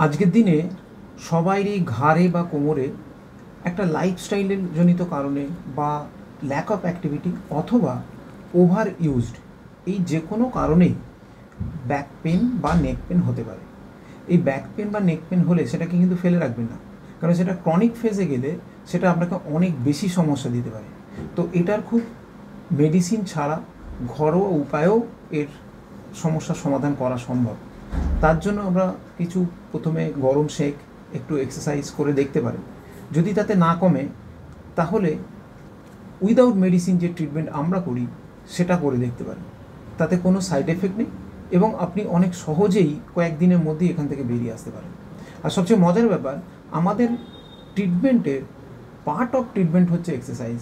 আজকের দিনে সবাইরই ঘাড়ে বা কোমরে একটা লাইফস্টাইলের জনিত কারণে বা ল্যাক অফ অ্যাক্টিভিটি অথবা ওভার ইউজড এই যে কোনো কারণেই ব্যাক পেন বা নেক পেন হতে পারে। এই ব্যাক পেন বা নেক পেন হলে সেটাকে কিন্তু ফেলে রাখবেন না, কারণ সেটা ক্রনিক ফেজে গেলে সেটা আপনাকে অনেক বেশি সমস্যা দিতে পারে। তো এটার খুব মেডিসিন ছাড়া ঘরোয়া উপায়েও এর সমস্যার সমাধান করা সম্ভব। তার জন্য আমরা কিছু প্রথমে গরম শেক, একটু এক্সারসাইজ করে দেখতে পারেন। যদি তাতে না কমে তাহলে উইদাউট মেডিসিন যে ট্রিটমেন্ট আমরা করি সেটা করে দেখতে পারেন। তাতে কোনো সাইড এফেক্ট নেই এবং আপনি অনেক সহজেই কয়েকদিনের মধ্যেই এখান থেকে বেরিয়ে আসতে পারেন। আর সবচেয়ে মজার ব্যাপার, আমাদের ট্রিটমেন্টের পার্ট অফ ট্রিটমেন্ট হচ্ছে এক্সারসাইজ,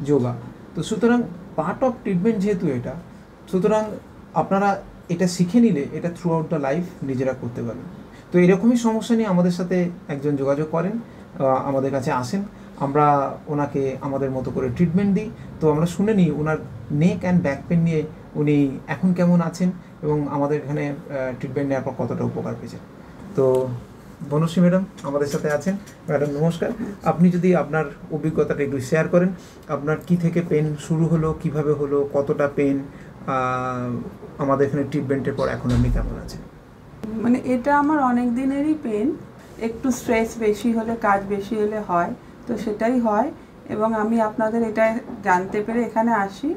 যোগা। তো সুতরাং পার্ট অফ ট্রিটমেন্ট যেহেতু এটা, সুতরাং আপনারা এটা শিখে নিলে এটা থ্রু আউট দ্য লাইফ নিজেরা করতে পারবেন। তো এরকমই সমস্যা নিয়ে আমাদের সাথে একজন যোগাযোগ করেন, আমাদের কাছে আসেন, আমরা ওনাকে আমাদের মতো করে ট্রিটমেন্ট দিই। তো আমরা শুনে নিই ওনার নেক অ্যান্ড ব্যাক পেন নিয়ে উনি এখন কেমন আছেন এবং আমাদের এখানে ট্রিটমেন্ট নেওয়ার পর কতটা উপকার পেয়েছেন। তো বনশ্রী ম্যাডাম আমাদের সাথে আছেন। ম্যাডাম নমস্কার, আপনি যদি আপনার অভিজ্ঞতাটা একটু শেয়ার করেন, আপনার কি থেকে পেন শুরু হলো, কিভাবে হলো, কতটা পেন, আমাদের এখানে ট্রিটমেন্টের পর এখন আপনি কেমন আছেন? মানে এটা আমার অনেক দিনেরই পেন, একটু স্ট্রেস বেশি হলে, কাজ বেশি হলে হয়, তো সেটাই হয়। এবং আমি আপনাদের এটা জানতে পেরে এখানে আসি।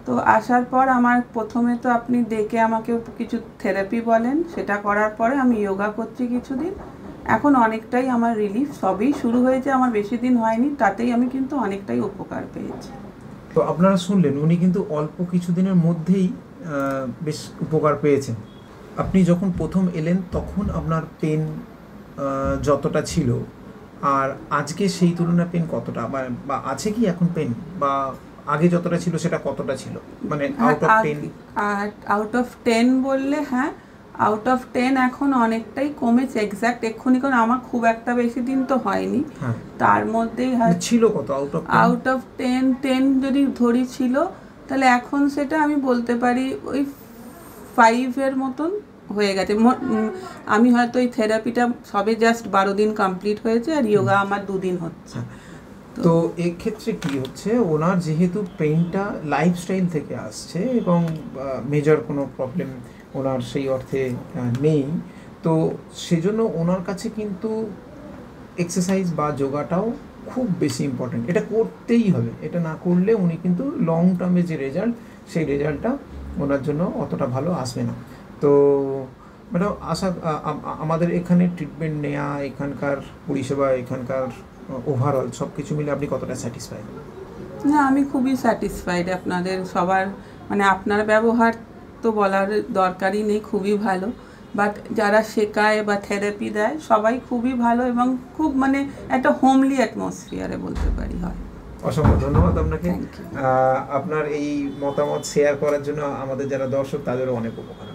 তো আসার পর আমার প্রথমে তো আপনি ডেকে আমাকে কিছু থেরাপি বলেন, সেটা করার পরে আমি যোগা করছি কিছুদিন। এখন অনেকটাই আমার রিলিফ, সবই শুরু হয়েছে, আমার বেশি দিন হয়নি, তাতেই আমি কিন্তু অনেকটাই উপকার পেয়েছি। তো আপনারা শুনলেন উনি কিন্তু অল্প কিছুদিনের মধ্যেই বেশ উপকার পেয়েছেন। আপনি যখন প্রথম এলেন তখন আপনার পেন যতটা ছিল আর আজকে সেই তুলনায় পেন কতটা, বা আছে কি এখন পেন, বা আগে যতটা ছিল সেটা কতটা ছিল, মানে আউট অফ 10? আউট অফ 10 বললে হ্যাঁ, আউট অফ 10 এখন অনেকটাই কমেছে। এক্স্যাক্ট এক্ষুনি, কারণ আমার খুব একটা বেশি দিন তো হয়নি, তার মধ্যেই ছিল কত আউট অফ 10 যদি ধরি ছিল, তাহলে এখন সেটা আমি বলতে পারি ওই 5-এর মতন হয়ে গেছে। আমি হয়তো এই থেরাপিটা সবে জাস্ট 12 দিন কমপ্লিট হয়েছে, আর যোগা আমার 2 দিন হচ্ছে। তো এক্ষেত্রে কি হচ্ছে, ওনার যেহেতু পেইনটা লাইফস্টাইল থেকে আসছে এবং মেজর কোনো প্রবলেম ওনার সেই অর্থে নেই, তো সেজন্য ওনার কাছে কিন্তু এক্সারসাইজ বা যোগাটাও খুব বেশি ইম্পর্টেন্ট। এটা করতেই হবে, এটা না করলে উনি কিন্তু লং টার্মে যে রেজাল্ট, সেই রেজাল্টটা ওনার জন্য অতটা ভালো আসবে না। তো ম্যাডাম আমাদের এখানে ট্রিটমেন্ট নেওয়া, এখানকার পরিষেবা, এখানকার ওভারঅল সব কিছু মিলে আপনি কতটা স্যাটিসফাইড? না, আমি খুবই স্যাটিসফাইড আপনাদের সবার, মানে আপনার ব্যবহার তো বলার দরকারই নেই, খুবই ভালো। বাট যারা শেখায় বা থেরাপি দেয় সবাই খুবই ভালো এবং খুব মানে একটা হোমলি অ্যাটমসফিয়ারে বলতে পারি হয়। অসংখ্য ধন্যবাদ আপনাকে। আপনার এই মতামত শেয়ার করার জন্য আমাদের যারা দর্শক তাদেরও অনেক উপকার।